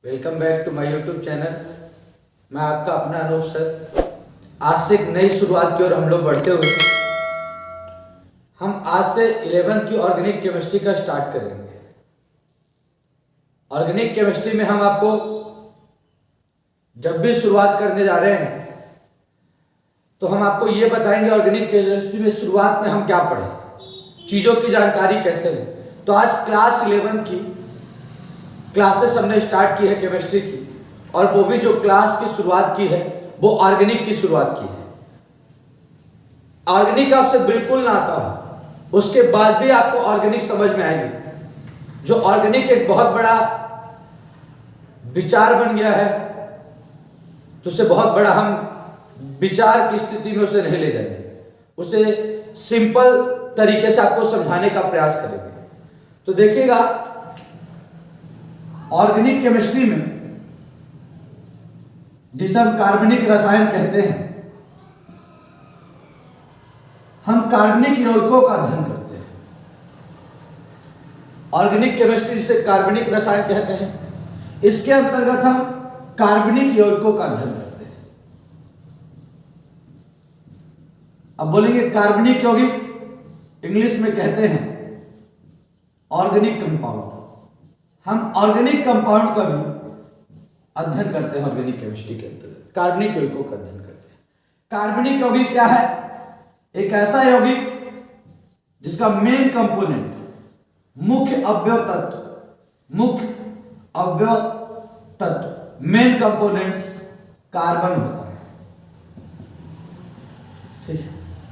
Welcome back to my YouTube channel. मैं आपका अपना अनूप सर। आज से एक नई शुरुआत की ओर हम लोग बढ़ते हुए हम आज से 11th की ऑर्गेनिक केमिस्ट्री का स्टार्ट करेंगे। ऑर्गेनिक केमिस्ट्री में हम आपको जब भी शुरुआत करने जा रहे हैं तो हम आपको ये बताएंगे ऑर्गेनिक केमिस्ट्री में शुरुआत में हम क्या पढ़ें, चीज़ों की जानकारी कैसे लें। तो आज क्लास 11 की क्लासेस हमने स्टार्ट की है केमिस्ट्री की, और वो भी जो क्लास की शुरुआत की है वो ऑर्गेनिक की शुरुआत की है। ऑर्गेनिक आपसे बिल्कुल ना आता हो उसके बाद भी आपको ऑर्गेनिक समझ में आएगी। जो ऑर्गेनिक एक बहुत बड़ा विचार बन गया है तो उसे बहुत बड़ा हम विचार की स्थिति में उसे नहीं ले जाएंगे, उसे सिंपल तरीके से आपको समझाने का प्रयास करेंगे। तो देखिएगा ऑर्गेनिक केमिस्ट्री में जिसे हम कार्बनिक रसायन कहते हैं, हम कार्बनिक यौगिकों का अध्ययन करते हैं। ऑर्गेनिक केमिस्ट्री जिसे कार्बनिक रसायन कहते हैं, इसके अंतर्गत हम कार्बनिक यौगिकों का अध्ययन करते हैं। अब बोलेंगे कार्बनिक यौगिक, इंग्लिश में कहते हैं ऑर्गेनिक कंपाउंड। हम ऑर्गेनिक कंपाउंड का भी अध्ययन करते हैं। ऑर्गेनिक केमिस्ट्री के अंतर्गत कार्बनिक यौगिकों का अध्ययन करते हैं। कार्बनिक यौगिक क्या है? एक ऐसा यौगिक जिसका मेन कंपोनेंट, मुख्य अवयव तत्व मेन कंपोनेंट्स कार्बन होता है। ठीक है,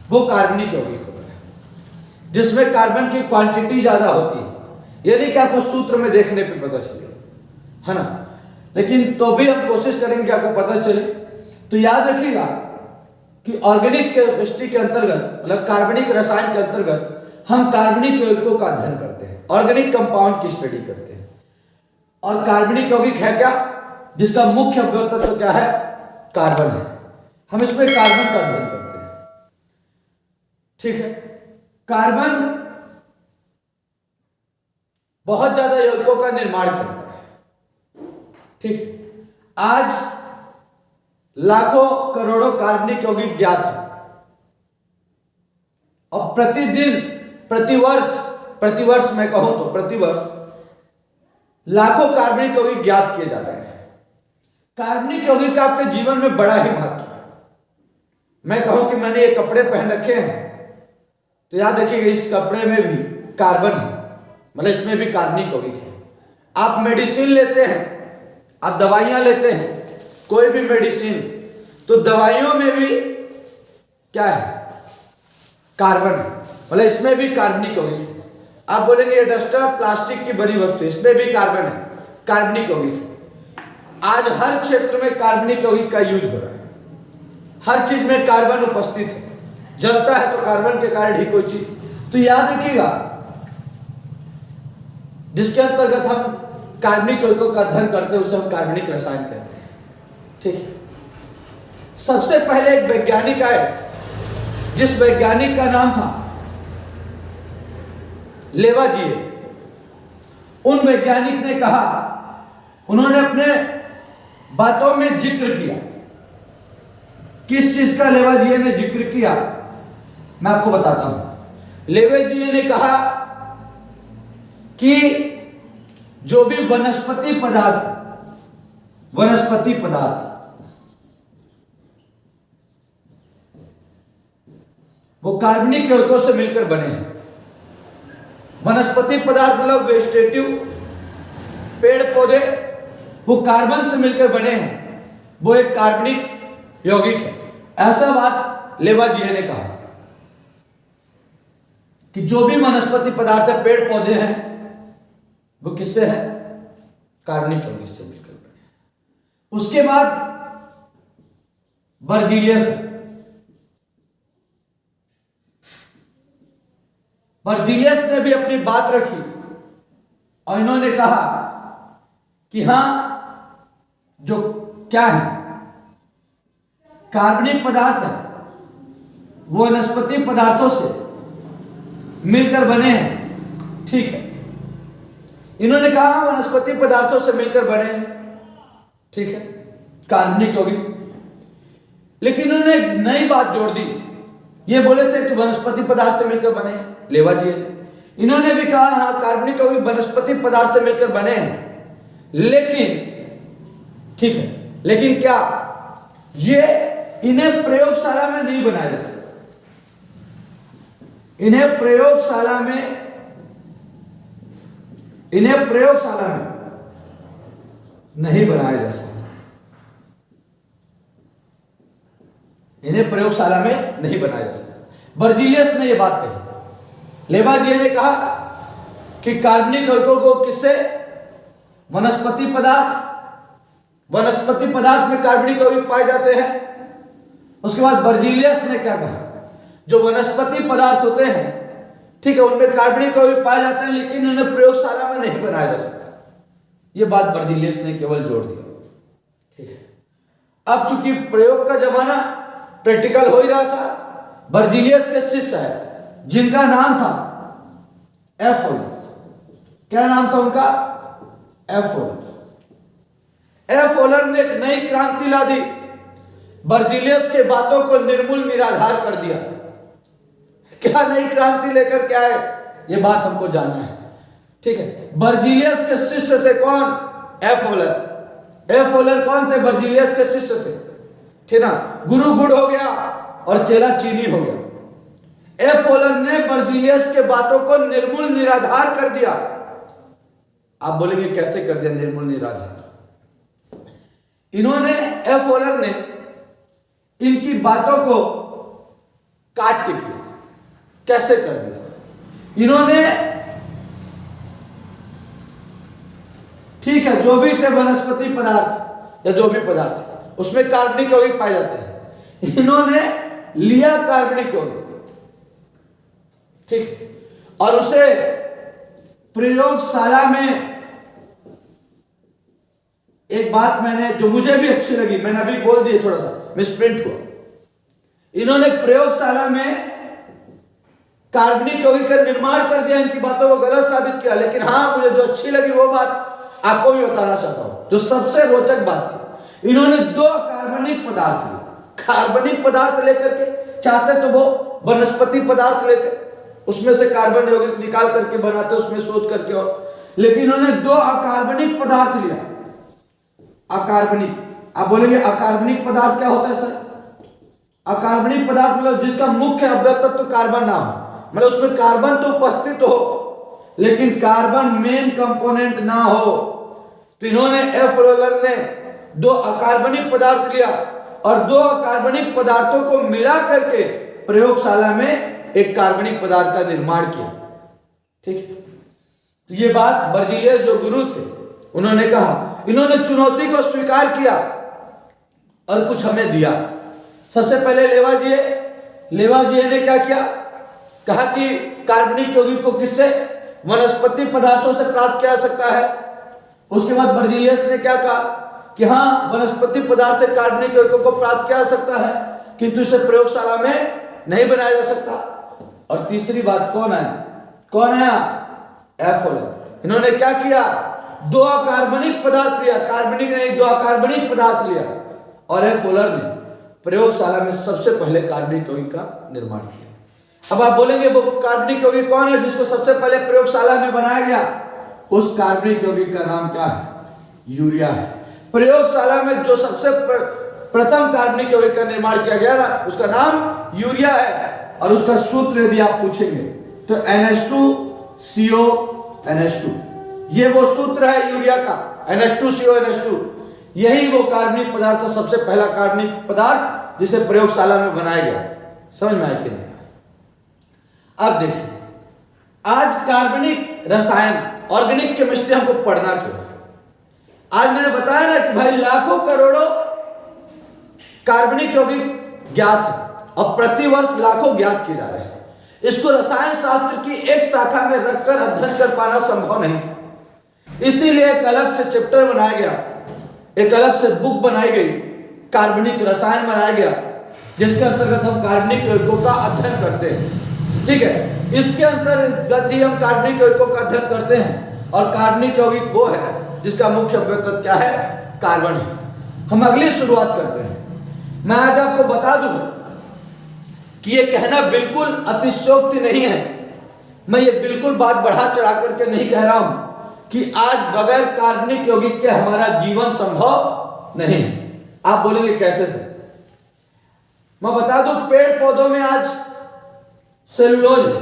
वो कार्बनिक यौगिक होता है जिसमें कार्बन की क्वांटिटी ज्यादा होती है। यानी कि आपको सूत्र में देखने पे पता चलेगा, है ना, लेकिन तो भी हम कोशिश करेंगे कि आपको पता चले। तो याद रखिएगा कि ऑर्गेनिक केमिस्ट्री के अंतर्गत, मतलब कार्बनिक रसायन के अंतर्गत, हम कार्बनिक यौगिकों का अध्ययन करते हैं, ऑर्गेनिक कंपाउंड की स्टडी करते हैं। और कार्बनिक यौगिक है क्या? जिसका मुख्य अवयव तत्व क्या है? कार्बन है। हम इसमें कार्बन का अध्ययन करते हैं। ठीक है, कार्बन बहुत ज्यादा यौगिकों का निर्माण करता है। ठीक, आज लाखों करोड़ों कार्बनिक यौगिक ज्ञात है और प्रतिदिन, प्रतिवर्ष मैं कहूं तो प्रतिवर्ष लाखों कार्बनिक यौगिक ज्ञात किए जा रहे हैं। कार्बनिक यौगिक का आपके जीवन में बड़ा ही महत्व है। मैं कहूं कि मैंने ये कपड़े पहन रखे हैं तो याद रखिएगा इस कपड़े में भी कार्बन है, मतलब इसमें भी कार्बनिक यौगिक है। आप मेडिसिन लेते हैं, आप दवाइयां लेते हैं, कोई भी मेडिसिन, तो दवाइयों में भी क्या है? कार्बन है, मतलब इसमें भी कार्बनिक यौगिक है। आप बोलेंगे ये डस्टर प्लास्टिक की बनी वस्तु, इसमें भी कार्बन है, कार्बनिक यौगिक है। आज हर क्षेत्र में कार्बनिक यौगिक का यूज हो रहा है, हर चीज में कार्बन उपस्थित है। जलता है तो कार्बन के कारण ही कोई चीज। तो याद रखिएगा जिसके अंतर्गत हम कार्बनिक यौगिकों का अध्ययन करते हैं उसे हम कार्बनिक रसायन कहते हैं। ठीक है, सबसे पहले एक वैज्ञानिक आए जिस वैज्ञानिक का नाम था लेवाजिए। उन वैज्ञानिक ने कहा, उन्होंने अपने बातों में जिक्र किया। किस चीज का लेवाजिए ने जिक्र किया मैं आपको बताता हूं। लेवाजिए ने कहा कि जो भी वनस्पति पदार्थ वो कार्बनिक यौगिकों से मिलकर बने हैं। वनस्पति पदार्थ मतलब वेजिटेटिव, पेड़ पौधे, वो कार्बन से मिलकर बने हैं, वो एक कार्बनिक यौगिक है। ऐसा बात लेवाजिए ने कहा कि जो भी वनस्पति पदार्थ है, पेड़ पौधे हैं, वो किससे है? कार्बनिक यौगिक से मिलकर बने हैं। उसके बाद बर्जीलियस ने भी अपनी बात रखी और इन्होंने कहा कि हां, जो क्या है कार्बनिक पदार्थ है वो वनस्पति पदार्थों से मिलकर बने हैं। ठीक है, इन्होंने कहा वनस्पति पदार्थों से मिलकर बने हैं। ठीक है, कार्बनिक यौगिक। लेकिन उन्होंने एक नई बात जोड़ दी। ये बोले थे कि वनस्पति पदार्थ से मिलकर बने हैं, लेवाजिए ने। इन्होंने भी कहा हाँ कार्बनिक यौगिक वनस्पति पदार्थ से मिलकर बने हैं, लेकिन ठीक है, लेकिन क्या ये इन्हें प्रयोगशाला में नहीं बनाया जा सकता। इन्हें प्रयोगशाला में नहीं बनाया जा सकता। इन्हें प्रयोगशाला में नहीं बनाया जा सकता। बर्जीलियस ने यह बात कही। लेवाजिए ने कहा कि कार्बनिक यौगिकों को किससे, वनस्पति पदार्थ में कार्बनिक यौगिक पाए जाते हैं। उसके बाद बर्जीलियस ने क्या कहा, जो वनस्पति पदार्थ होते हैं, ठीक है, उनमें कार्बनिक यौगिक पाए जाते हैं, लेकिन उन्हें प्रयोगशाला में नहीं बनाया जा सकता। यह बात बर्जीलियस ने केवल जोड़ दिया। ठीक है, अब चूंकि प्रयोग का जमाना, प्रैक्टिकल हो ही रहा था, बर्जीलियस के शिष्य है जिनका नाम था एफ ओलर। क्या नाम था उनका? एफ ओलर। एफ ओलर ने एक नई क्रांति ला दी, बर्जीलियस के बातों को निर्मूल निराधार कर दिया। क्या नई क्रांति लेकर क्या है, यह बात हमको जानना है। ठीक है, बर्जीलियस के शिष्य थे कौन? एफ ओलर। एफ ओलर कौन थे? बर्जीलियस के शिष्य थे, ठीक ना। गुरु गुड़ हो गया और चेला चीनी हो गया। एफ ओलर ने बर्जीलियस के बातों को निर्मूल निराधार कर दिया। आप बोलेंगे कैसे कर दिया निर्मूल निराधार? इन्होंने, एफ ओलर ने इनकी बातों को काट के किया। कैसे कर दिया? इन्होंने, ठीक है, जो भी थे वनस्पति पदार्थ या जो भी पदार्थ उसमें कार्बनिक यौगिक पाए जाते हैं, इन्होंने लिया कार्बनिक यौगिक, ठीक, और उसे प्रयोगशाला में, एक बात मैंने जो मुझे भी अच्छी लगी, मैंने अभी बोल दी, थोड़ा सा मिसप्रिंट हुआ। इन्होंने प्रयोगशाला में कार्बनिक यौगिक का निर्माण कर दिया, इनकी बातों को गलत साबित किया। लेकिन हाँ, मुझे जो अच्छी लगी वो बात आपको भी बताना चाहता हूं, जो सबसे रोचक बात थी। इन्होंने दो कार्बनिक पदार्थ लिए, कार्बनिक पदार्थ लेकर के, चाहते तो वो वनस्पति पदार्थ लेते, उसमें से कार्बन यौगिक निकाल करके बनाते, उसमें शोध करके, और लेकिन इन्होंने दो अकार्बनिक पदार्थ लिया। अकार्बनिक, आप बोलेंगे अकार्बनिक पदार्थ क्या होता है सर? अकार्बनिक पदार्थ मतलब जिसका मुख्य अवयव तत्व कार्बन ना हो, मतलब उसमें कार्बन तो उपस्थित हो लेकिन कार्बन मेन कंपोनेंट ना हो। तो इन्होंने, एफ ओलर ने दो अकार्बनिक पदार्थ लिया और दो अकार्बनिक पदार्थों को मिला करके प्रयोगशाला में एक कार्बनिक पदार्थ का निर्माण किया। ठीक, तो ये बात बर्जीलियस जो गुरु थे उन्होंने कहा। इन्होंने चुनौती को स्वीकार किया और कुछ हमें दिया। सबसे पहले लेवाजिए ने क्या किया? कहा कि कार्बनिक यौगिक को किससे? वनस्पति पदार्थों से प्राप्त किया जा सकता है। उसके बाद बर्जीलियस ने क्या कहा कि हाँ, वनस्पति पदार्थ से कार्बनिक यौगिकों को प्राप्त किया जा सकता है, किंतु इसे प्रयोगशाला में नहीं बनाया जा सकता। और तीसरी बात कौन आया? एफ ओलर। इन्होंने क्या किया? दो अकार्बनिक पदार्थ लिया, कार्बनिक नहीं, दो अकार्बनिक पदार्थ लिया, और एफ ओलर ने प्रयोगशाला में सबसे पहले कार्बनिक यौगिक का निर्माण किया। अब आप बोलेंगे वो कार्बनिक यौगिक कौन है जिसको सबसे पहले प्रयोगशाला में बनाया गया? उस कार्बनिक यौगिक का नाम क्या है? यूरिया है। प्रयोगशाला में जो सबसे प्रथम कार्बनिक यौगिक का निर्माण किया गया ना, उसका नाम यूरिया है। और उसका सूत्र यदि आप पूछेंगे तो NH2CO NH2, ये वो सूत्र है यूरिया का, NH2CO NH2। यही वो कार्बनिक पदार्थ है, सबसे पहला कार्बनिक पदार्थ जिसे प्रयोगशाला में बनाया गया। समझ में आया कि नहीं? अब देखिए, आज कार्बनिक रसायन, ऑर्गेनिक केमिस्ट्री हमको पढ़ना क्यों है? आज मैंने बताया ना कि भाई लाखों करोड़ों कार्बनिक यौगिक ज्ञात है और प्रतिवर्ष लाखों ज्ञात किए जा रहे हैं। इसको रसायन शास्त्र की एक शाखा में रखकर अध्ययन कर पाना संभव नहीं था। इसीलिए एक अलग से चैप्टर बनाया गया, एक अलग से बुक बनाई गई, कार्बनिक रसायन बनाया गया, जिसके अंतर्गत हम कार्बनिक यौगिकों का अध्ययन करते हैं। ठीक है, इसके अंतर्गत ही हम कार्बनिक यौगिकों का अध्ययन करते हैं। और कार्बनिक यौगिक वो है जिसका मुख्य अवयव तत्व क्या है? कार्बन है। हम अगली शुरुआत करते हैं। मैं आज आपको बता दूं कि ये कहना बिल्कुल अतिशयोक्ति नहीं है, मैं ये बिल्कुल बात बढ़ा चढ़ा करके नहीं कह रहा हूं कि आज बगैर कार्बनिक यौगिक के हमारा जीवन संभव नहीं। आप बोलेंगे कैसे से? मैं बता दूं, पेड़ पौधों में आज सेलुलोज है।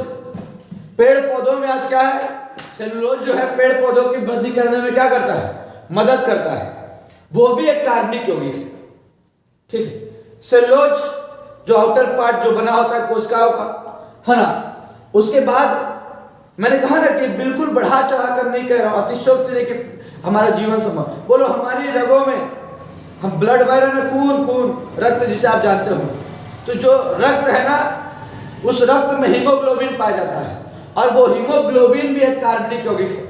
पेड़ पौधों में आज क्या है? सेलुलोज जो है पेड़ पौधों की वृद्धि करने में क्या करता है? मदद करता है। वो भी एक कार्बनिक यौगिक है, ठीक है। सेलुलोज जो आउटर पार्ट जो बना होता है कोशिकाओं का, है ना। उसके बाद मैंने कहा ना कि बिल्कुल बढ़ा चढ़ा कर नहीं कह रहा हूं, अतिशयोक्ति नहीं कि हमारा जीवन संभव। बोलो हमारी रगों में, हम ब्लड बह रहे हैं, खून रक्त जिसे आप जानते हो, तो जो रक्त है ना, उस रक्त में हीमोग्लोबिन पाया जाता है और वो हीमोग्लोबिन भी एक कार्बनिक यौगिक है।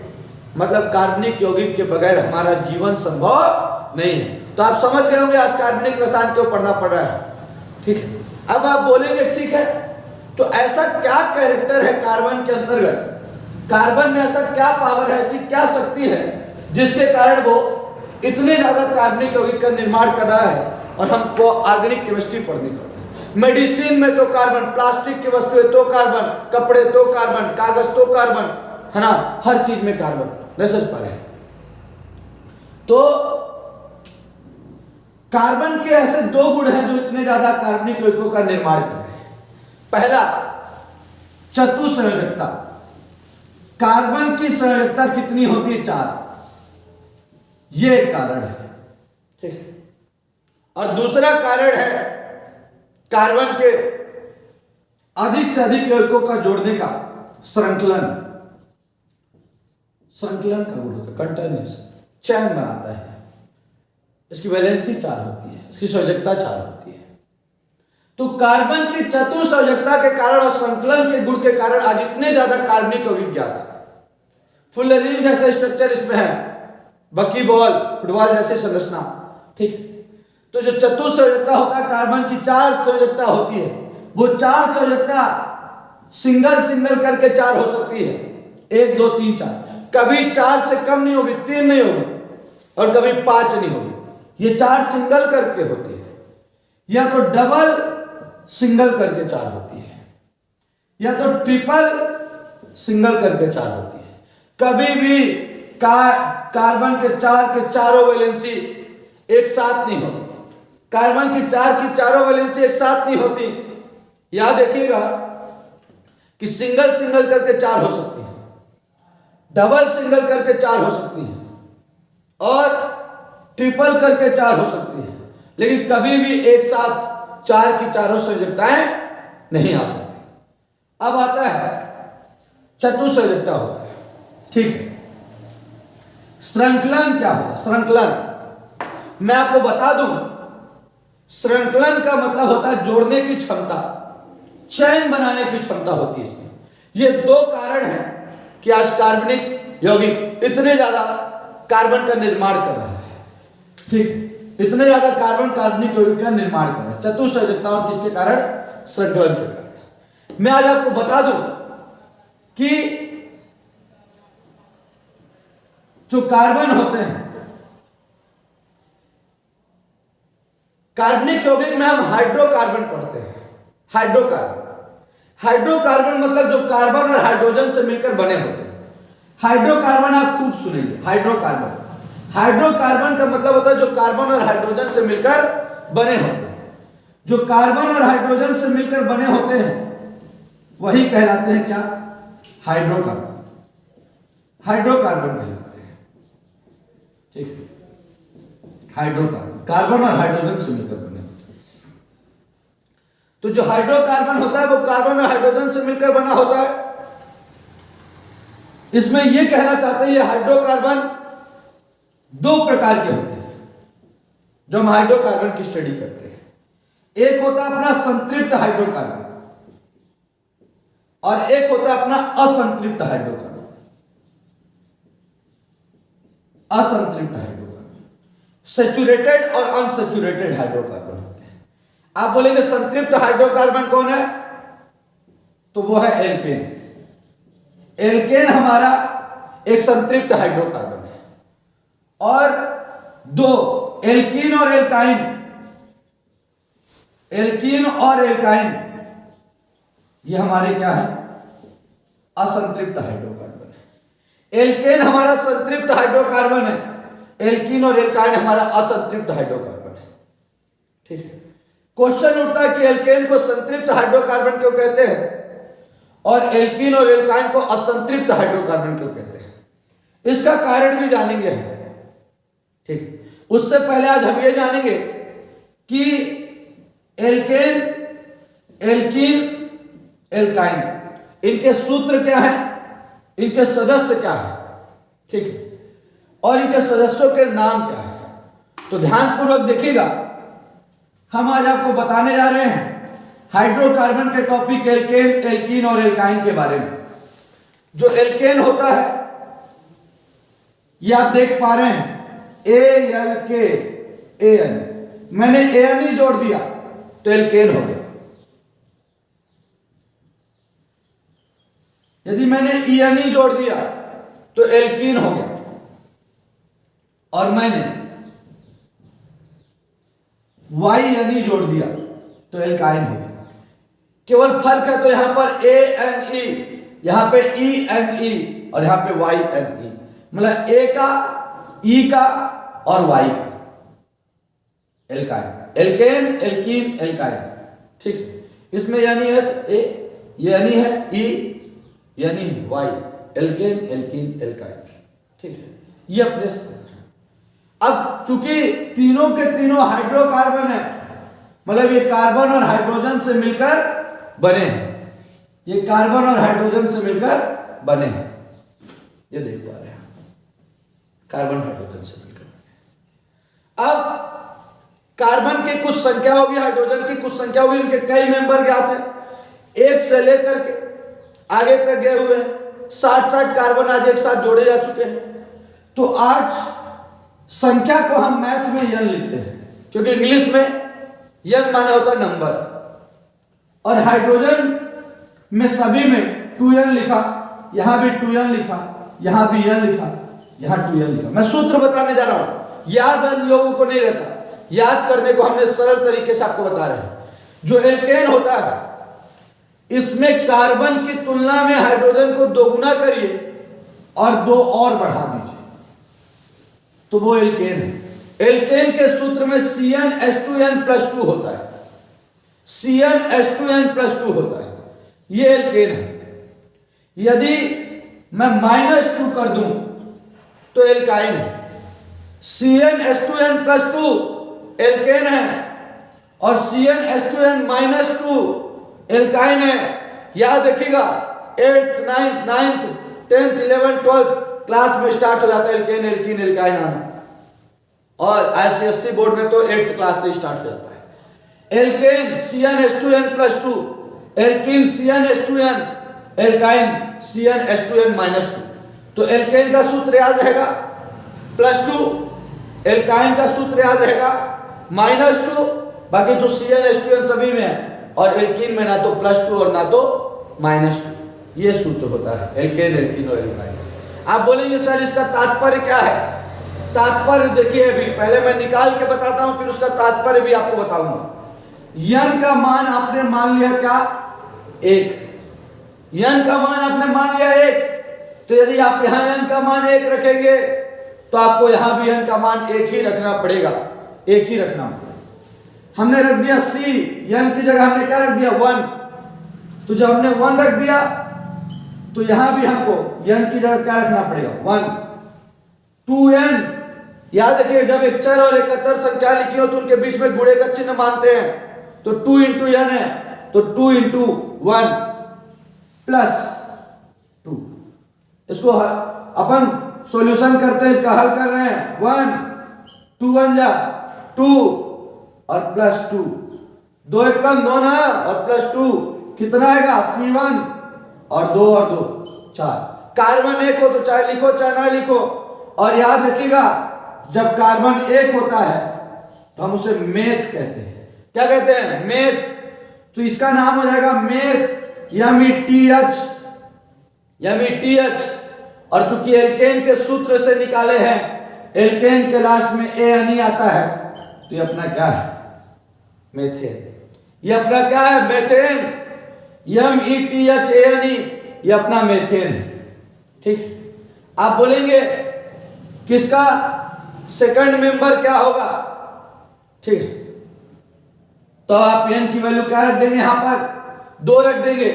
मतलब कार्बनिक यौगिक के बगैर हमारा जीवन संभव नहीं है। तो आप समझ गए होंगे आज कार्बनिक रसायन क्यों पढ़ना पड़ रहा है, ठीक है। अब आप बोलेंगे ठीक है, तो ऐसा क्या कैरेक्टर है कार्बन के अंतर्गत, कार्बन में ऐसा क्या पावर है, ऐसी क्या शक्ति है जिसके कारण वो इतने ज्यादा कार्बनिक यौगिक का निर्माण कर रहा है और हमको ऑर्गेनिक केमिस्ट्री पढ़नी पड़ती है। मेडिसिन में तो कार्बन, प्लास्टिक की वस्तुएं तो कार्बन, कपड़े तो कार्बन, कागज तो कार्बन, है ना, हर चीज में कार्बन। नहीं समझ पा रहे हैं? तो कार्बन के ऐसे दो गुण हैं जो इतने ज्यादा कार्बनिक यौगिकों का निर्माण कर रहे हैं। पहला, चतुसंयोजकता। कार्बन की संयोजकता कितनी होती है? 4। ये एक कारण है, ठीक है। और दूसरा कारण है कार्बन के अधिक से अधिक यौगिकों का जोड़ने का श्रृंखलन। श्रृंखलन का गुण होता है कंटिन्यूएशन, चैन बनाता है। इसकी वैलेंसी 4 होती है, इसकी संयोजकता 4 होती है। तो कार्बन की चतुसंयोजकता के कारण और संकलन के गुण के कारण आज इतने ज्यादा कार्बनिक यौगिक ज्ञात है। फुलरीन जैसे स्ट्रक्चर इसमें है, बकीबॉल, फुटबॉल जैसी संरचना, ठीक है। तो जो चतुसंयोजकता होता है, कार्बन की 4 संयोजकता होती है। वो 4 संयोजकता सिंगल सिंगल करके 4 हो सकती है, 1 2 3 4। कभी 4 से कम नहीं होगी, 3 नहीं होगी, और कभी 5 नहीं होगी। ये 4 सिंगल करके होती है, या तो डबल सिंगल करके 4 होती है, या तो ट्रिपल सिंगल करके 4 होती है। कभी भी कार्बन के 4 के चारों वैलेंसी एक साथ नहीं होती। कार्बन की 4 की चारों वैलेंसी एक साथ नहीं होती। याद रखिएगा कि सिंगल सिंगल करके 4 हो सकती है, डबल सिंगल करके 4 हो सकती है, और ट्रिपल करके 4 हो सकती है, लेकिन कभी भी एक साथ 4 की चारों संयोजकताएं नहीं आ सकती। अब आता है चतुसंयोजकता होता है, ठीक है। श्रृंखलन क्या होता है? श्रृंखलन मैं आपको बता दूं, श्रृंखलन का मतलब होता है जोड़ने की क्षमता, चैन बनाने की क्षमता होती है इसमें। ये 2 कारण हैं कि आज कार्बनिक यौगिक इतने ज्यादा कार्बन का निर्माण कर रहा है, ठीक। इतने ज्यादा कार्बन कार्बनिक यौगिक का निर्माण कर रहा है चतुसंयोजकता, और किसके कारण? श्रृंखलन के कारण। मैं आज आपको बता दूं कि जो कार्बन होते हैं, कार्बनिक यौगिक में हम हाइड्रोकार्बन पढ़ते हैं। हाइड्रोकार्बन मतलब जो कार्बन और हाइड्रोजन से मिलकर बने होते हैं। हाइड्रोकार्बन आप खूब सुनेंगे, हाइड्रोकार्बन का मतलब होता है जो कार्बन और हाइड्रोजन से मिलकर बने होते हैं। जो कार्बन और हाइड्रोजन से मिलकर बने होते हैं वही कहलाते हैं क्या? हाइड्रोकार्बन कहलाते हैं, ठीक है। हाइड्रोकार्बन कार्बन और हाइड्रोजन से मिलकर बने होते हैं। तो जो हाइड्रोकार्बन होता है वो कार्बन और हाइड्रोजन से मिलकर बना होता है। इसमें यह कहना चाहते हैं ये हाइड्रोकार्बन 2 प्रकार के होते हैं जो हम हाइड्रोकार्बन की स्टडी करते हैं। एक होता है अपना संतृप्त हाइड्रोकार्बन और एक होता है अपना असंतृप्त हाइड्रोकार्बन। सैचुरेटेड और अनसैचुरेटेड हाइड्रोकार्बन होते हैं। आप बोलेंगे संतृप्त हाइड्रोकार्बन कौन है? तो वो है एल्केन। एल्केन हमारा एक संतृप्त हाइड्रोकार्बन है। और दो एल्कीन और एल्काइन, एल्कीन और एल्काइन ये हमारे क्या है, असंतृप्त हाइड्रोकार्बन है। एल्केन हमारा संतृप्त हाइड्रोकार्बन है, एल्कीन और एल्काइन हमारा असंतृप्त हाइड्रोकार्बन है। ठीक है, क्वेश्चन उठता है कि एल्केन को संतृप्त हाइड्रोकार्बन क्यों कहते हैं और एल्कीन और एल्काइन को असंतृप्त हाइड्रोकार्बन क्यों कहते हैं, इसका कारण भी जानेंगे हम। ठीक है, उससे पहले आज हम ये जानेंगे कि एल्केन, एल्कीन, एल्काइन इनके सूत्र क्या है, इनके सदस्य क्या है। ठीक है, और इनके सदस्यों के नाम क्या है। तो ध्यानपूर्वक देखिएगा, हम आज आपको बताने जा रहे हैं हाइड्रोकार्बन के टॉपिक एल्केन, एल्कीन और एल्काइन के बारे में। जो एल्केन होता है ये आप देख पा रहे हैं ALKAN, मैंने AN ही जोड़ दिया तो एल्केन हो गया। यदि मैंने EN ही जोड़ दिया तो एल्कीन हो गया, और मैंने YN ही जोड़ दिया तो एल्काइन हो गया। केवल फर्क है तो यहां पर ANE, यहां पे ENE और यहां पे YNE, मतलब A का, E का और Y का, एल्काइन, एल्केन, एल्कीन, एल्काइन। ठीक है, इसमें यानी है A, यानी है E, यानी Y, एल्केन, एल्कीन, एल्काइन। ठीक है, ये अपने अब चूंकि तीनों के तीनों हाइड्रोकार्बन है, मतलब ये कार्बन और हाइड्रोजन से मिलकर बने हैं, ये कार्बन और हाइड्रोजन से मिलकर बने हैं, ये देख पा रहे हैं, कार्बन हाइड्रोजन से मिलकर बने। अब कार्बन की कुछ संख्या होगी, हाइड्रोजन की कुछ संख्या होगी, इनके कई मेंबर ज्ञात है, एक से लेकर के आगे तक गए हुए हैं, 60 कार्बन आज एक साथ जोड़े जा चुके हैं। तो आज संख्या को हम मैथ में यन लिखते हैं, क्योंकि इंग्लिश में यन माने होता है नंबर, और हाइड्रोजन में सभी में 2n लिखा, यहां भी 2n लिखा, यहां भी n लिखा, यहां 2n लिखा। मैं सूत्र बताने जा रहा हूं, याद हम लोगों को नहीं रहता, याद करने को हमने सरल तरीके से आपको बता रहे हैं। जो एल्केन होता है इसमें कार्बन की तुलना में हाइड्रोजन को दोगुना करिए और 2 और बढ़ा दीजिए तो वो एल्केन है। एल्केन के सूत्र में CnH2n+2 होता है, CnH2n+2 होता है, ये एल्केन है। यदि मैं -2 कर दूं तो एल्काइन है। CnH2n+2 एल्केन है और CnH2n-2 एल्काइन है। याद रखिएगा, 8th 9th 10th 11th 12th class में स्टार्ट हो जाता है एल्केन, एल्कीन, एल्काइन आना, और ICSE बोर्ड में तो 8th क्लास से स्टार्ट हो जाता है। Alkane CnH2n+2, alkene CnH2n, alkyne CnH2n-2। तो एल्केन का सूत्र याद रहेगा +2, एल्काइन का सूत्र याद रहेगा -2, बाकी तो CnH2n सभी में है, और एल्कीन में ना तो +2 और ना तो -2, ये सूत्र होता है एल्केन, एल्कीन और एल्काइन। आप बोलेंगे सर इसका तात्पर्य क्या है? तात्पर्य देखिए, अभी पहले मैं निकाल के बताता हूं, फिर उसका तात्पर्य भी आपको बताऊंगा। यन का मान आपने मान लिया क्या? 1। यन का मान आपने मान लिया 1, तो यदि आप यहां यन का मान 1 रखेंगे तो आपको यहां भी यन का मान 1 ही रखना पड़ेगा, 1 ही रखना पड़ेगा। हमने रख दिया C, यन की जगह हमने क्या रख दिया? 1। तो जब हमने 1 रख दिया तो यहां भी हमको यन की जगह क्या रखना पड़ेगा? 1। 2n, याद रखिए जब एक चर और एकतर संख्या लिखी हो तो उनके बीच में गुणे का चिन्ह मानते हैं, तो 2 × n है, तो 2 × 1 + 2। इसको अपन सॉल्यूशन करते हैं, इसका हल कर रहे हैं। 1 2 1 जा 2 और +2, 2 1 कम 2 ना, और +2 कितना आएगा? C1, और 2 और 2 4। कार्बन 1 हो तो चाहे लिखो चाहे ना लिखो, और याद रखिएगा जब कार्बन 1 होता है तो हम उसे मेथ कहते हैं। क्या कहते हैं? मेथ। तो इसका नाम हो जाएगा मेथ, METH। और चूंकि एल्केन के सूत्र से निकाले हैं एल्केन के लास्ट में एन आता है तो ये अपना क्या है? मेथेन। ये अपना क्या है? मेथेन। METHANE ये अपना मेथेन है। ठीक, आप बोलेंगे किसका सेकंड मेंबर क्या होगा? ठीक है, तो आप n की वैल्यू क्या रख देंगे? यहां पर 2 रख देंगे,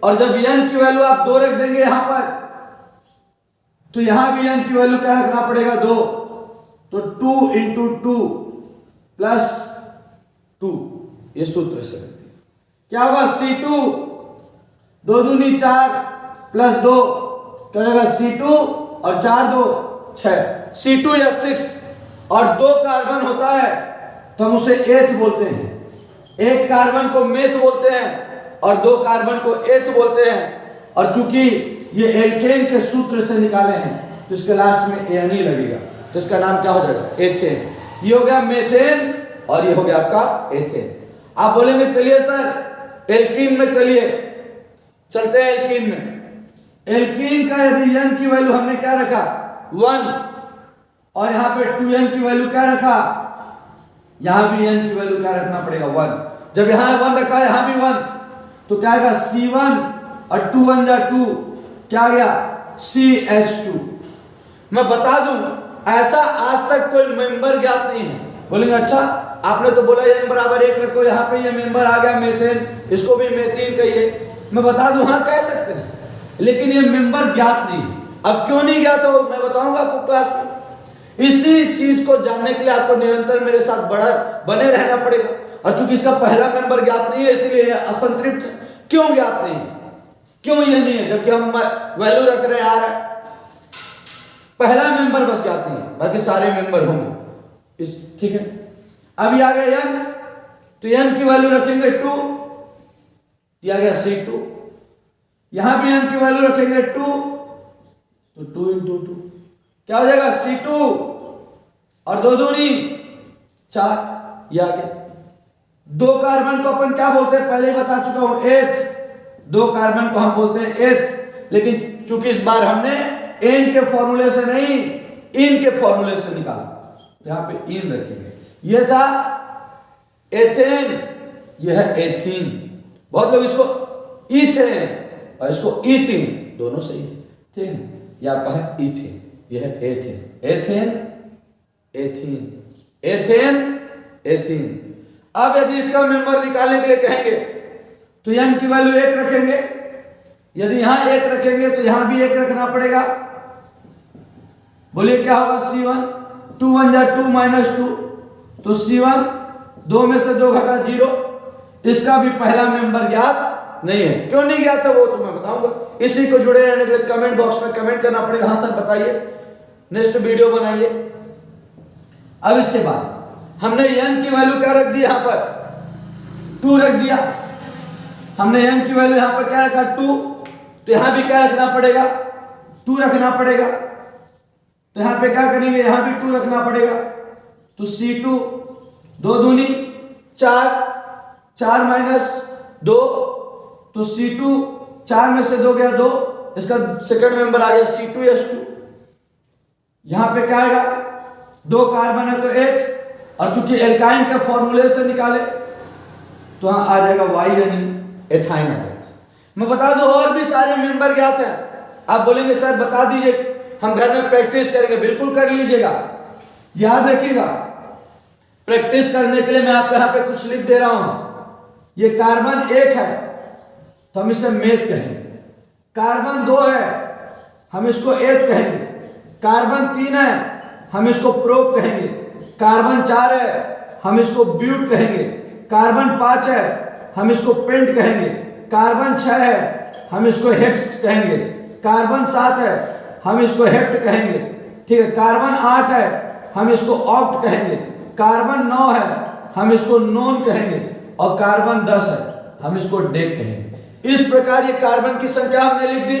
और जब n की वैल्यू आप 2 रख देंगे यहां पर, तो यहां भी n की वैल्यू क्या रखना पड़ेगा? 2। तो 2 × 2 + 2 ये सूत्र से रख दिया। क्या होगा? C2 2 दूनी 4 + 2 क्या होगा? C2 और 4 2 6 C2 या 6, और 2 कार्बन होता है तो हम उसे एथ बोलते हैं। एक कार्बन को मेथ बोलते हैं और 2 कार्बन को एथ बोलते हैं, और चूंकि ये एल्केन के सूत्र से निकाले हैं तो इसके लास्ट में एन ही लगेगा, तो इसका नाम क्या हो जाएगा? एथेन। ये हो गया मेथेन और ये हो गया आपका एथेन। आप बोलेंगे चलिए सर एल्कीन में चलते हैं एल्कीन में। एल्कीन का यदि n की वैल्यू हमने क्या रखा? 1, और यहां पे 2n की वैल्यू क्या रखा? यहां भी n की वैल्यू क्या रखना पड़ेगा? 1। जब यहां 1 रखा है यहां भी 1, तो क्या आएगा? C1 और 2 1 जा 2 क्या आ गया? CH2। मैं बता दूं ऐसा आज तक कोई मेंबर ज्ञात नहीं है। बोलेंगे अच्छा आपने तो बोला n बराबर 1 रखो, यहाँ पे ये मेंबर आ गया मेथेन, इसको भी मेथीन कहिए। मैं बता दूं हाँ कह सकते हैं, लेकिन ये मेंबर ज्ञात नहीं है। अब क्यों नहीं ज्ञात हो मैं बताऊंगा आपको क्लास में। इसी चीज को जानने के लिए आपको निरंतर मेरे साथ बने रहना पड़ेगा, और चूंकि इसका पहला मेंबर ज्ञात नहीं है इसलिए यह असंतृप्त है। क्यों ज्ञात नहीं है? क्यों ये नहीं है जबकि हम वैल्यू रख रहे हैं आ रहा है? पहला मेंबर बस ज्ञात नहीं है, बाकी सारे मेंबर होंगे इस। ठीक है, अभी आ गया n, तो n की वैल्यू रखेंगे 2, ये आ गया C2। यहां भी n की वैल्यू रखेंगे 2, तो 2 × 2 क्या हो जाएगा? C2 और 2 दूनी 4, ये आ गया। 2 कार्बन को अपन क्या बोलते हैं? पहले ही बता चुका हूं, एथ। 2 कार्बन को हम बोलते हैं एथ, लेकिन चूंकि इस बार हमने एन के फॉर्मूले से नहीं इन के फॉर्मूले से निकाला, यहां पे इन रखेंगे। यह था एथेन, यह है एथीन। बहुत लोग इसको इथेन और इसको इथीन दोनों सही है। ठीक है, यह आपका है इथेन, यह है ethane. Ethane ethene, ethane ethene. अब यदि इसका मेंबर निकालने के लिए कहेंगे तो n की वैल्यू 1 रखेंगे। यदि यहां 1 रखेंगे तो यहां भी 1 रखना पड़ेगा। बोलिए क्या होगा? C1 2 1 जा 2 -2, तो C1 2 में से 2 घटा 0। इसका भी पहला मेंबर ज्ञात नहीं है। क्यों नहीं ज्ञात है वो तो मैं बताऊंगा। इसी को जुड़े रहने के लिए कमेंट बॉक्स में कमेंट करना पड़ेगा, हाँ सर बताइए, नेक्स्ट वीडियो बनाइए। अब इसके बाद हमने n की वैल्यू क्या रख दी? यहां पर 2 रख दिया। हमने n की वैल्यू यहां पर क्या रखा? 2, तो यहां भी क्या रखना पड़ेगा? 2 रखना पड़ेगा। तो यहां पे क्या करेंगे? यहां भी 2 रखना पड़ेगा। तो C2 2 दूनी 4, 4 - 2, तो C2 4 में से 2 गया 2, इसका सेकंड मेंबर आ गया C2H2। यहां पे क्या आएगा? 2 कार्बन है तो H, और चूंकि एल्काइन के फॉर्मूले से निकाले तो यहां आ जाएगा Y यानी एथाइन आ जाएगा। मैं बता दूं और भी सारे मेंबर ज्ञात हैं। आप बोलेंगे सर बता दीजिए, हम घर में प्रैक्टिस करेंगे। बिल्कुल कर लीजिएगा, याद रखिएगा। प्रैक्टिस करने के लिए मैं आपको यहां पे कुछ लिख दे रहा हूं। ये कार्बन 1 है तो हम इसे मेथ कहेंगे। कार्बन 2 है हम इसको एथ कहेंगे। कार्बन 3 है हम इसको प्रोप कहेंगे। कार्बन 4 है हम इसको ब्यूट कहेंगे। कार्बन 5 है हम इसको पेंट कहेंगे। कार्बन 6 है हम इसको हेक्स कहेंगे। कार्बन 7 है हम इसको हेप्ट कहेंगे। ठीक है, कार्बन 8 है हम इसको ऑक्ट कहेंगे। कार्बन 9 है हम इसको नॉन कहेंगे, और कार्बन 10 है हम इसको डेक कहेंगे। इस प्रकार ये कार्बन की संख्या हमने लिख दी।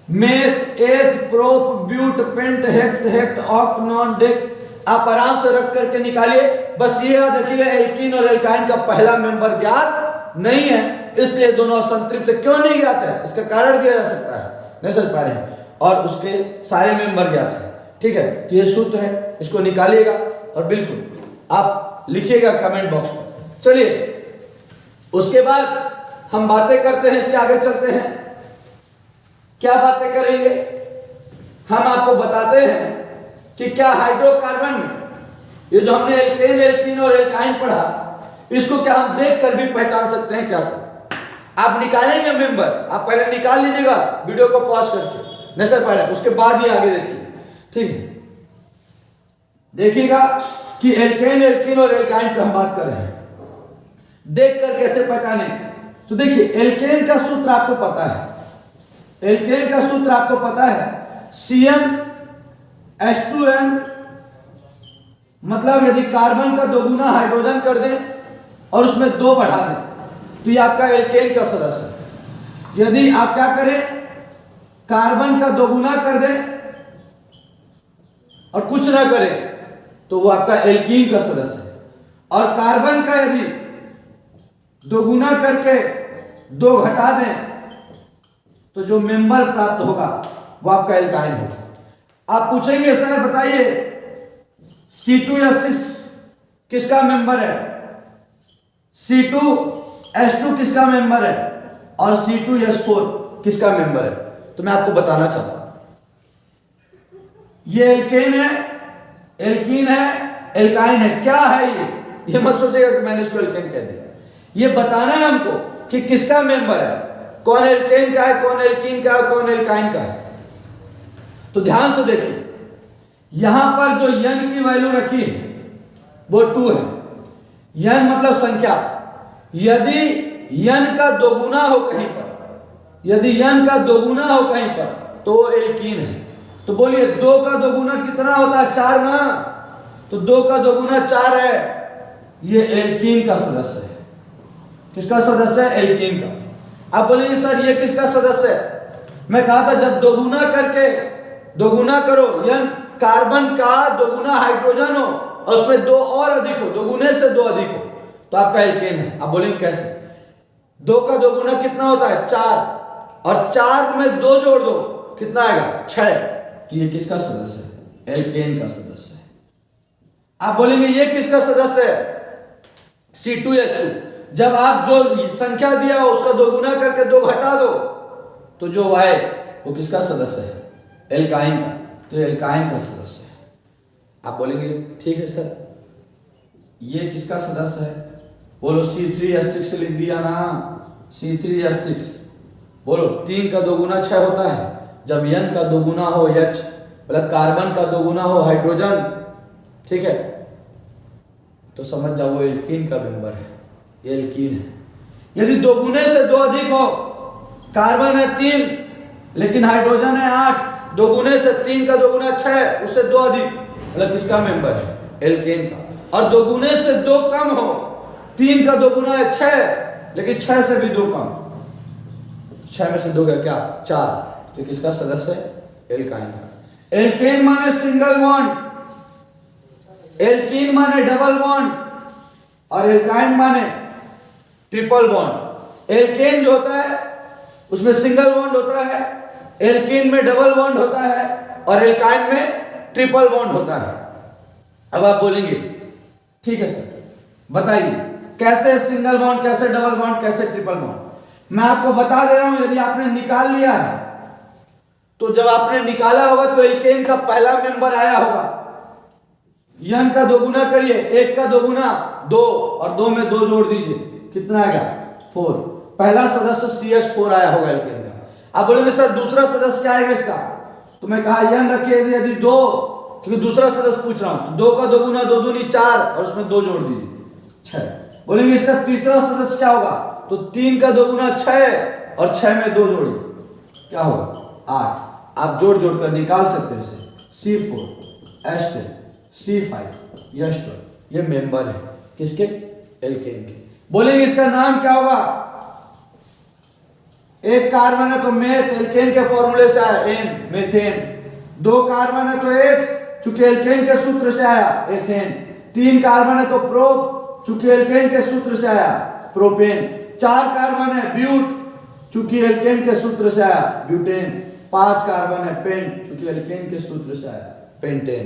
Meth, eth, prop, but, pent, hex, hept, oct, non, dec. आप आराम से रख करके निकालिए। बस ये याद रखिए एल्कीन और एल्काइन का पहला मेंबर ज्ञात नहीं है, इसलिए दोनों असंतृप्त। क्यों नहीं ज्ञात है इसका कारण दिया जा सकता है, नहीं समझ पा रहे हैं, और उसके सारे मेंबर ज्ञात है। ठीक है, तो ये सूत्र है, इसको निकालिएगा और बिल्कुल आप लिखिएगा कमेंट बॉक्स में। चलिए उसके बाद हम बातें करते हैं, इससे आगे चलते हैं। क्या बातें करेंगे? हम आपको बताते हैं कि क्या हाइड्रोकार्बन में ये जो हमने एल्केन, एल्कीन और एल्काइन पढ़ा, इसको क्या हम देख कर भी पहचान सकते हैं? क्या सर आप निकालेंगे मेंबर? आप पहले निकाल लीजिएगा वीडियो को पॉज करके, नहीं सर पहले, उसके बाद ही आगे देखिए, ठीक है। देखिएगा कि एल्केन, एल्कीन और एल्काइन पे हम बात कर रहे हैं, देख कर कैसे पहचाने। तो देखिए एल्केन का सूत्र आपको पता है, एल्केन का सूत्र आपको पता है CnH2n, मतलब यदि कार्बन का दोगुना हाइड्रोजन कर दें और उसमें 2 बढ़ा दें तो ये आपका एल्केन का सदस्य है। यदि आप क्या करें, कार्बन का दोगुना कर दें और कुछ ना करें तो वो आपका एल्कीन का सदस्य है। और कार्बन का यदि दोगुना करके 2 घटा दें तो जो मेंबर प्राप्त होगा वो आपका एल्काइन होगा। आप पूछेंगे सर बताइए C2H6 किसका मेंबर है, C2H2 किसका मेंबर है और C2H4 किसका मेंबर है? तो मैं आपको बताना चाहता हूं, ये एल्केन है, एल्कीन है, एल्काइन है। क्या है ये मत सोचिएगा कि मैंने इसको एल्केन कह दिया। ये बताना है हमको कि किसका मेंबर है, कौन एल्केन का है, कौन एल्कीन का है, कौन एल्काइन का है। तो ध्यान से देखिए, यहां पर जो n की वैल्यू रखी है वो 2 है। n मतलब संख्या, यदि n का दोगुना हो कहीं पर, यदि n का दोगुना हो कहीं पर तो वो एल्कीन है। तो बोलिए 2 का दोगुना कितना होता है? 4 ना, तो 2 का दोगुना 4 है, ये एल्कीन का सदस्य है। किसका सदस्य है? एल्कीन का। आप बोलेंगे सर ये किसका सदस्य है? मैं कहा था जब दोगुना करके, दोगुना करो, यानी कार्बन का दोगुना हाइड्रोजन हो और उसमें 2 और अधिक हो, दोगुने से 2 अधिक हो, तो आपका एल्केन है। आप बोलेंगे कैसे? 2 का दोगुना कितना होता है? 4, और 4 में 2 जोड़ दो, कितना आएगा? 6। तो ये किसका सदस्य है? एल्केन का सदस्य है। आप बोलेंगे ये किसका सदस्य है? C2H2। जब आप जो संख्या दिया हो उसका दोगुना करके 2 घटा दो तो जो आए वो किसका सदस्य है? एल्काइन का। तो एल्काइन का सदस्य है। आप बोलेंगे ठीक है सर ये किसका सदस्य है? बोलो C3H6 लिख दिया ना, C3H6। बोलो 3 का दोगुना 6 होता है। जब n का दोगुना हो H, मतलब कार्बन का दोगुना हो हाइड्रोजन, ठीक है, तो समझ जाओ वो एल्कीन का मेंबर है, एल्कीन है। यदि दोगुने से 2 अधिक हो, कार्बन है 3 लेकिन हाइड्रोजन है 8, दोगुने से 3 का दोगुना 6, उससे 2 अधिक, मतलब किसका मेंबर है? एल्केन का। और दोगुने से 2 कम हो, 3 का दोगुना है 6 लेकिन 6 से भी 2 कम, 6 में से 2 का क्या? 4, तो किसका सदस्य है? एल्काइन का। एल्केन माने सिंगल बॉन्ड, एल्कीन माने डबल बॉन्ड और एल्काइन माने ट्रिपल बॉन्ड। एल्केन जो होता है उसमें सिंगल बॉन्ड होता है, एल्कीन में डबल बॉन्ड होता है और एल्काइन में ट्रिपल बॉन्ड होता है। अब आप बोलेंगे ठीक है सर बताइए कैसे सिंगल बॉन्ड, कैसे डबल बॉन्ड, कैसे ट्रिपल बॉन्ड। मैं आपको बता दे रहा हूं, यदि आपने निकाल लिया है तो जब आपने निकाला होगा तो एल्केन का पहला मेंबर आया होगा। n का दोगुना करिए, 1 का दोगुना 2 और 2 में 2 जोड़ दीजिए, कितना आएगा? 4। पहला सदस्य CH4 आया होगा एल्केन का। आप बोलेंगे सर दूसरा सदस्य क्या आएगा इसका? तो मैं कहा n रखिए यदि 2, क्योंकि दूसरा सदस्य पूछ रहा हूं, तो 2 का दोगुना 2 दूनी 4 और उसमें 2 जोड़ दीजिए 6। बोलेंगे इसका तीसरा सदस्य क्या होगा? तो 3 का दोगुना 6 और 6 में 2 जोड़िए, क्या होगा? 8। आप जोड़ जोड़ कर निकाल सकते हैं इसे। C4 H10 C5 H12, ये मेंबर है किसके? एल्केन के। बोलेंगे इसका नाम क्या होगा? एक कार्बन है तो मेथ, एल्केन के फॉर्मूले से आया एन, मेथेन। 2 कार्बन है तो एथ, चूंकि एल्केन के सूत्र से आया एथेन। 3 कार्बन है तो प्रोप, चूंकि एल्केन के सूत्र से आया प्रोपेन। 4 कार्बन है ब्यूट, चूंकि एल्केन के सूत्र से आया ब्यूटेन। 5 कार्बन है पेंट, चूंकि एल्केन के सूत्र से आया पेंटेन।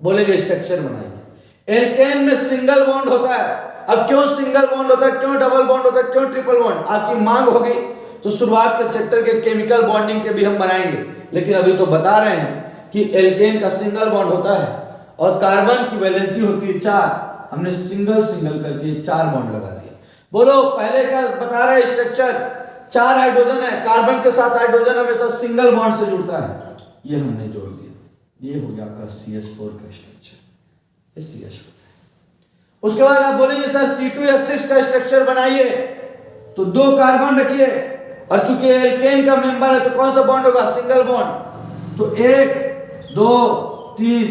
बोलेंगे स्ट्रक्चर बनाइए। एल्केन में सिंगल बॉन्ड होता है। अब क्यों सिंगल बॉन्ड होता है, क्यों डबल बॉन्ड होता है, क्यों ट्रिपल बॉन्ड, आपकी मांग होगी तो शुरुआत के चैप्टर के केमिकल बॉन्डिंग के भी हम बनाएंगे, लेकिन अभी तो बता रहे हैं कि एल्केन का सिंगल बॉन्ड होता है और कार्बन की वैलेंसी होती है 4। हमने सिंगल सिंगल करके 4 बॉन्ड लगा दिए। बोलो पहले का बता रहे स्ट्रक्चर, 4 हाइड्रोजन है, कार्बन के साथ हाइड्रोजन हमेशा सिंगल बॉन्ड से जुड़ता है, ये हमने जोड़ दिया, ये हो गया आपका CH4 का स्ट्रक्चर, ये CH4। उसके बाद आप बोलेंगे सर C2H6 का स्ट्रक्चर बनाइए, तो 2 कार्बन रखिए और चूंकि एल्केन का मेंबर है तो कौन सा बॉन्ड होगा, सिंगल बॉन्ड, तो 1 2 3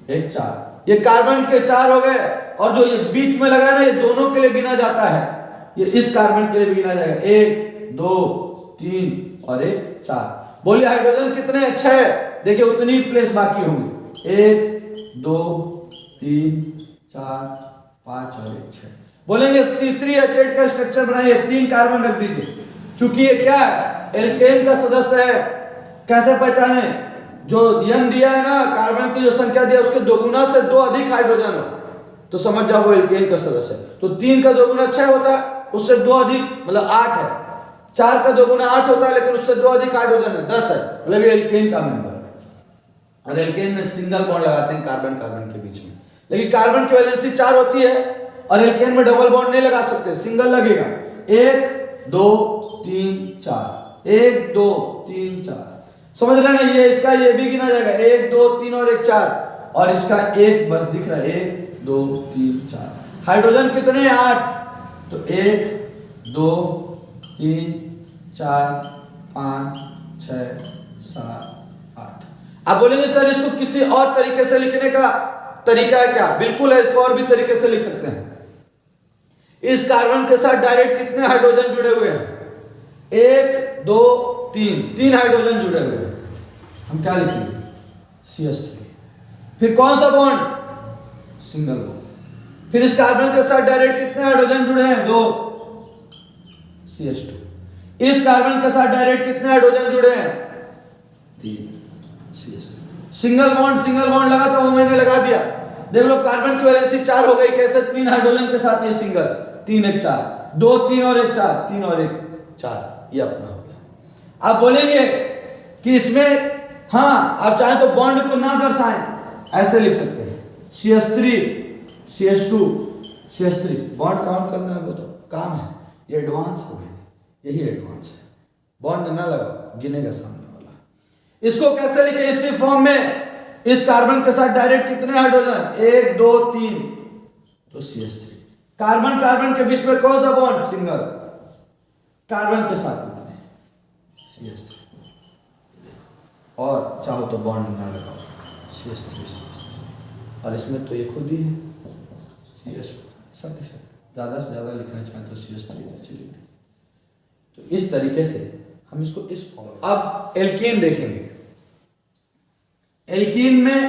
1 4, ये कार्बन के 4 हो गए। और जो ये बीच में लगा ना, ये दोनों के लिए गिना जाता है, ये इस कार्बन के लिए भी गिना जाएगा, 1 2 3 और 1 4। बोलिए हाइड्रोजन कितने, 6। देखिए उतनी प्लेस बाकी होंगी, 1 2 3 4 5 और 1 6। बोलेंगे C3H8 का स्ट्रक्चर बनाइए, 3 कार्बन रख दीजिए। चूंकि ये क्या है, एल्केन का सदस्य है, कैसे पहचाने, जो यन दिया है ना, कार्बन की जो संख्या दिया उसके दोगुना से 2 अधिक हाइड्रोजन हो तो समझ जाओ वो एल्केन का सदस्य है। तो 3 का दोगुना 6 होता है, उससे 2 अधिक मतलब 8 है। 4 का दोगुना 8 होता है, लेकिन उससे 2 अधिक हाइड्रोजन है, 10 है, मतलब ये एल्केन का मेंबर है। और एल्केन में सिंगल बॉन्ड लगाते हैं कार्बन कार्बन के बीच में, लेकिन कार्बन की वैलेंसी 4 होती है और एल्केन में डबल बॉन्ड नहीं लगा सकते, सिंगल लगेगा। 1 2 3 4, 1 2 3 4, समझ रहे हैं ना, ये इसका ये भी गिना जाएगा, 1 2 3 और 1 4, और इसका 1 बस दिख रहा है, 1 2 3 4। हाइड्रोजन कितने हैं, 8, तो 1 2 3 4 5 6 7 8। आप बोलेंगे सर इसको किसी और तरीके से लिखने का तरीका है क्या, बिल्कुल है, इसको और भी तरीके से लिख सकते हैं। इस कार्बन के साथ डायरेक्ट कितने हाइड्रोजन जुड़े हुए हैं, 1 2 3 हाइड्रोजन जुड़े हुए हैं, हम क्या लिखेंगे, CH3। फिर कौन सा बॉन्ड, सिंगल बॉन्ड। फिर इस कार्बन के साथ डायरेक्ट कितने हाइड्रोजन जुड़े हैं, 2, CH2। इस कार्बन के साथ डायरेक्ट कितने हाइड्रोजन जुड़े हैं, 3, CH3। सिंगल बॉन्ड लगा था वो मैंने लगा दिया। देख लो कार्बन की वैलेंसी 4 हो गई, कैसे, 3 हाइड्रोजन के साथ ये सिंगल, 3 1 4, 2 3 और 1 4, 3 और 1 4, ये अपना हो गया। आप बोलेंगे कि इसमें हाँ आप चाहें तो बॉन्ड को ना दर्शाएं, ऐसे लिख सकते हैं, CH3 CH2 CH3, bond count करना है वो तो काम है, ये एडवांस हो गया, यही एडवांस है, बॉन्ड ना लगाओ, गिनेगा सामने वाला। इसको कैसे लिखें इसी फॉर्म में, इस कार्बन के साथ डायरेक्ट कितने हाइड्रोजन, 1 2 3, तो CH3। कार्बन कार्बन के बीच में कौन सा बॉन्ड, सिंगल, कार्बन के साथ कितने, CH3। और चाहो तो बॉन्ड ना लगाओ, CH3 और इसमें तो ये खुद ही है, CH4। सब लिख सकते, ज़्यादा से ज़्यादा लिखना चाहें तो CH3 नीचे लिख दीजिए। तो इस तरीके से हम इसको इस फॉर्म। अब एल्कीन देखेंगे, एल्कीन में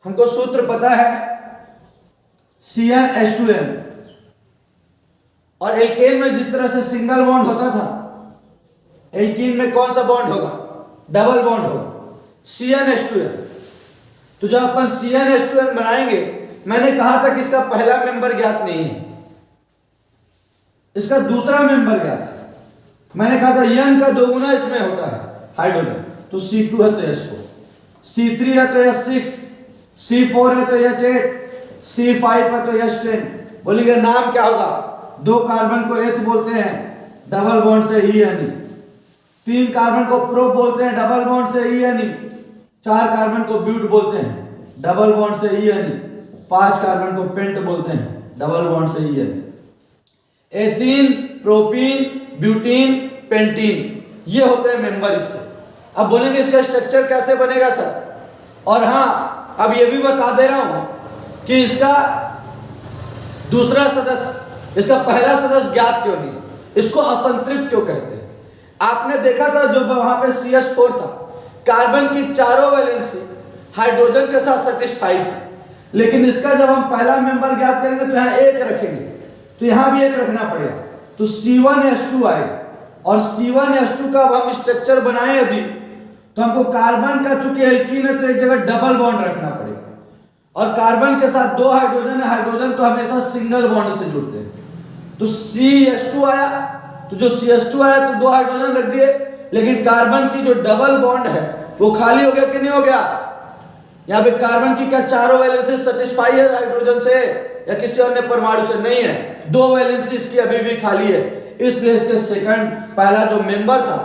हमको सूत्र पता है, CnH2n, और एल्केन में जिस तरह से सिंगल बॉन्ड होता था, एल्कीन में कौन सा बॉन्ड होगा, डबल बॉन्ड होगा, CnH2n। तो जब अपन CnH2n बनाएंगे, मैंने कहा था कि इसका पहला मेंबर ज्ञात नहीं है, इसका दूसरा मेंबर ज्ञात है। मैंने कहा था n का दोगुना इसमें होता है हाइड्रोजन, तो C2 है तो H4, C3 है तो H6, C4 है तो H8, C5 है तो H10। बोलेंगे नाम क्या होगा, 2 कार्बन को एथ बोलते हैं, डबल बॉन्ड से E-N, 3 कार्बन को प्रो बोलते हैं, डबल बॉन्ड से E-N, 4 कार्बन को ब्यूट बोलते हैं, डबल बॉन्ड से E-N, 5 कार्बन को पेंट बोलते हैं, डबल बॉन्ड से E-N। Ethene, propene, butene, pentene, ये होते हैं मेंबर इसके। अब बोलेंगे इसका स्ट्रक्चर कैसे बनेगा सर, और हाँ अब ये भी बता दे रहा हूं कि इसका दूसरा सदस्य, इसका पहला सदस्य ज्ञात क्यों नहीं, इसको असंतृप्त क्यों कहते हैं। आपने देखा था जो वहां पे CH4 था, कार्बन की चारों वैलेंसी हाइड्रोजन के साथ सेटिस्फाई थी, लेकिन इसका जब हम पहला मेंबर ज्ञात करेंगे तो यहाँ 1 रखेंगे, तो यहां भी 1 रखना पड़ेगा, तो C1H2 आएगा। और C1H2 का हम स्ट्रक्चर बनाए यदि, तो हमको कार्बन का चूंकि एल्कीन है तो एक जगह डबल बॉन्ड रखना पड़ेगा, और कार्बन के साथ दो हाइड्रोजन है, हाइड्रोजन तो हमेशा सिंगल बॉन्ड से जुड़ते हैं। तो CH2 आया, तो जो CH2 आया तो दो हाइड्रोजन रख दिए, लेकिन कार्बन की जो डबल बॉन्ड है वो खाली हो गया कि नहीं हो गया? यहाँ पे कार्बन की क्या चारों वैलेंसी सेटिस्फाई है हाइड्रोजन से या किसी अन्य परमाणु से? नहीं है, दो वैलेंसी इसकी अभी भी खाली है। इसलिए इसके सेकंड पहला जो मेंबर था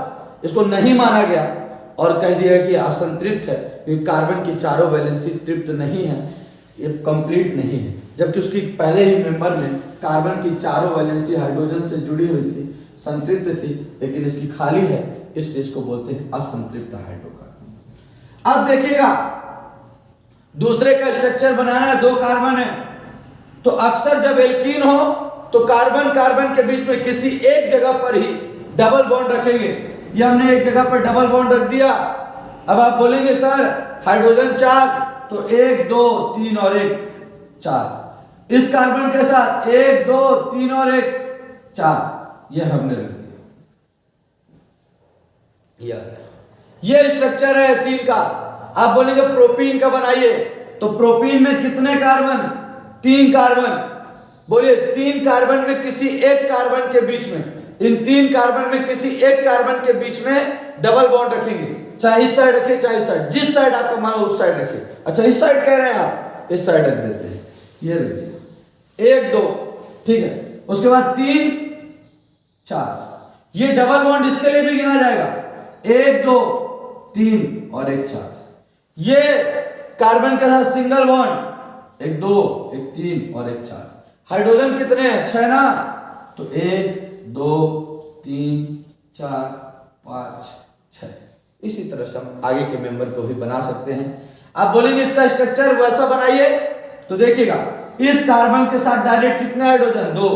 इसको नहीं माना गया और कह दिया कि असंतृप्त है, क्योंकि कार्बन की चारों वैलेंसी तृप्त नहीं है, ये कंप्लीट नहीं है। जबकि उसकी पहले ही मेंबर में कार्बन की चारों वैलेंसी हाइड्रोजन से जुड़ी हुई थी, संतृप्त थी, लेकिन इसकी खाली है, इसलिए इसको बोलते हैं असंतृप्त हाइड्रोकार्बन। अब देखिएगा दूसरे का स्ट्रक्चर बनाना है, दो कार्बन है, तो अक्सर जब एल्कीन हो तो कार्बन कार्बन के बीच में किसी एक जगह पर ही डबल बॉन्ड रखेंगे। ये हमने एक जगह पर डबल बॉन्ड रख दिया। अब आप बोलेंगे सर हाइड्रोजन 4, तो 1 2 3 और 1 4। इस कार्बन के साथ 1 2 3 और 1 4, ये हमने रख दिया। ये स्ट्रक्चर है 3 का। आप बोलेंगे प्रोपीन का बनाइए, तो प्रोपीन में कितने कार्बन? 3 कार्बन। बोलिए 3 कार्बन में किसी एक कार्बन के बीच में, इन 3 कार्बन में किसी एक कार्बन के बीच में डबल बॉन्ड रखेंगे, चाहे इस साइड रखिए चाहे इस साइड, जिस साइड आपका मन हो उस साइड रखिए। अच्छा इस साइड कह रहे हैं आप, इस साइड रख देते हैं, ये रख दिया 1 2, ठीक है। उसके बाद 3 4, ये डबल बॉन्ड इसके लिए भी गिना जाएगा, 1 2 3 और 1 4। ये कार्बन के साथ सिंगल बॉन्ड, 1 2 1 3 और 1 4। हाइड्रोजन कितने हैं? 6 ना, तो 1 2 3 4 5 6। इसी तरह से हम आगे के मेंबर को भी बना सकते हैं। आप बोलेंगे इसका स्ट्रक्चर वैसा बनाइए, तो देखिएगा इस कार्बन के साथ डायरेक्ट कितने हाइड्रोजन? 2,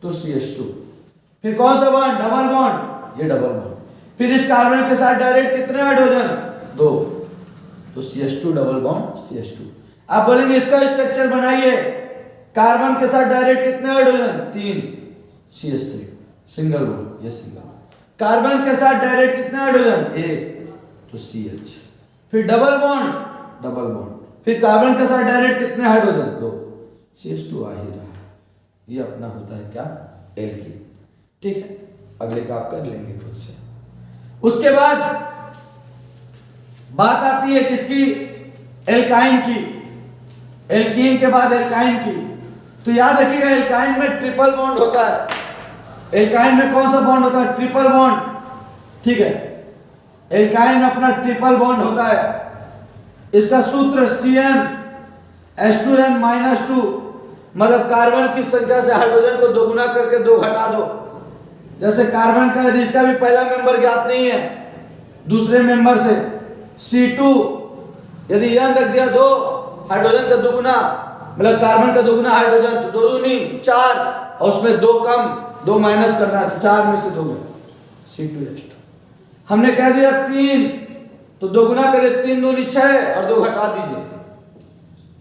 तो CH2। फिर कौन सा बॉन्ड? डबल बॉन्ड, ये डबल बॉन्ड। फिर इस कार्बन के साथ डायरेक्ट कितने हाइड्रोजन? 2, तो CH2 डबल बॉन्ड CH2। आप बोलेंगे इसका स्ट्रक्चर बनाइए, कार्बन के साथ डायरेक्ट कितने हाइड्रोजन? 3, CH3 सिंगल बॉन्ड, ये सिंगल। कार्बन के साथ डायरेक्ट कितने हाइड्रोजन? 1, तो CH। फिर डबल बॉन्ड, डबल बॉन्ड। फिर कार्बन के साथ डायरेक्ट कितने हाइड्रोजन? 2, CH2 आ ही रहा है। ये अपना होता है क्या? एल्कीन। ठीक है, अगले का आप कर लेंगे खुद से। उसके बाद बात आती है किसकी? एल्काइन की। एल्कीन के बाद एल्काइन की। तो याद रखिएगा एल्काइन में ट्रिपल बॉन्ड होता है। एल्काइन में कौन सा बॉन्ड होता है? Triple bond. ठीक है, एल्काइन में अपना ट्रिपल बॉन्ड होता है। इसका सूत्र CnH2n-2, मतलब कार्बन की संख्या से हाइड्रोजन को दोगुना करके 2 घटा दो। जैसे कार्बन का यदि इसका भी पहला मेंबर ज्ञात नहीं है, दूसरे मेंबर से C2 यदि n रख दिया 2, हाइड्रोजन का दोगुना मतलब कार्बन का दोगुना हाइड्रोजन, तो 2 दूनी 4, और उसमें 2 कम 2 माइनस करना है, तो 4 में से 2 गया C2H2। हमने कह दिया 3, तो दोगुना करें 3 दूनी 6 और 2 घटा दीजिए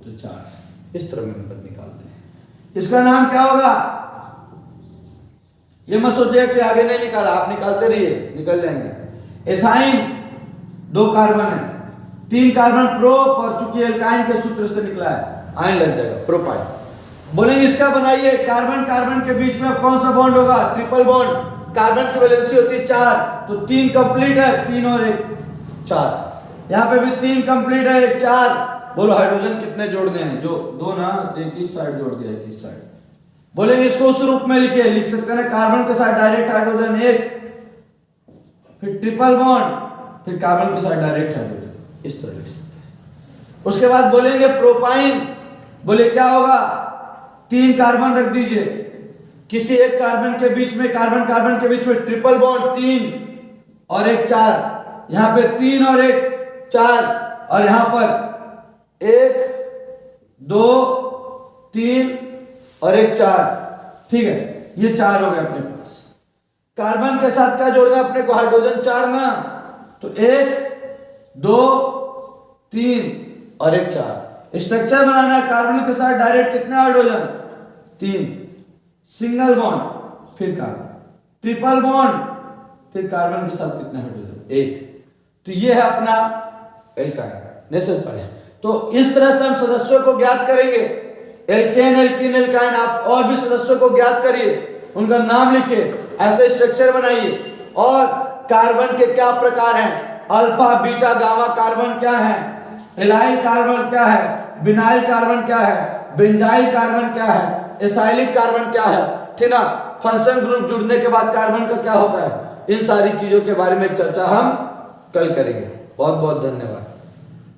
तो 4। इस तरह मेंबर निकालते हैं। इसका नाम क्या होगा? ये मत सोचिए कि आगे नहीं निकाला, आप निकालते रहिए, निकल जाएंगे। एथाइन 2 कार्बन है, 3 कार्बन प्रोप, और चूंकि एल्काइन के सूत्र से निकला है आयन लग जाएगा, प्रोपाइन। बोलेंगे इसका बनाइए, कार्बन कार्बन के बीच में कौन सा बॉन्ड होगा? Triple bond. कार्बन की वैलेंसी होती है 4, तो 3 कंप्लीट है, 3 और 1 4। यहाँ पे भी 3 कंप्लीट है, 1 4। बोलो हाइड्रोजन कितने जोड़ने हैं? जो 2 ना, तो 1 इस साइड जोड़ दिया, 1 इस साइड। बोलेंगे इसको उस रूप में लिख सकते हैं, कार्बन के साथ डायरेक्ट हाइड्रोजन 1, फिर ट्रिपल बॉन्ड, फिर कार्बन के साथ डायरेक्ट हाइड्रोजन, इस तरह लिख सकते हैं। उसके बाद बोलेंगे प्रोपाइन। बोले क्या होगा? 3 कार्बन रख दीजिए, किसी एक कार्बन के बीच में, कार्बन कार्बन के बीच में ट्रिपल बॉन्ड 3 और 1 4। यहां पे 3 और 1 4, और यहां पर 1 2 3 और 1 4। ठीक है, ये 4 हो गए अपने पास। कार्बन के साथ क्या जोड़ना है अपने को? हाइड्रोजन 4 ना, तो 1 2 3 और 1 4। स्ट्रक्चर बनाना है, कार्बन के साथ डायरेक्ट कितने हाइड्रोजन? 3, सिंगल बॉन्ड, फिर कार्बन, ट्रिपल बॉन्ड, फिर कार्बन के साथ कितने हाइड्रोजन? 1। तो तो ये है अपना एल्काइन, नेशन पर है। तो इस तरह से हम सदस्यों को ज्ञात करेंगे, एल्केन, एल्कीन, एल्काइन। आप और भी सदस्यों को ज्ञात करिए, उनका नाम लिखिए, ऐसे स्ट्रक्चर बनाइए। और कार्बन के क्या प्रकार हैं, अल्फा, बीटा, गामा कार्बन क्या है, एलाइल कार्बन क्या है, विनाइल कार्बन क्या है, बेंजाइल कार्बन क्या है, एसाइलिक कार्बन क्या है, ठीक ना। फंक्शन ग्रुप जुड़ने के बाद कार्बन का क्या होता है, इन सारी चीजों के बारे में चर्चा हम कल करेंगे। बहुत बहुत धन्यवाद।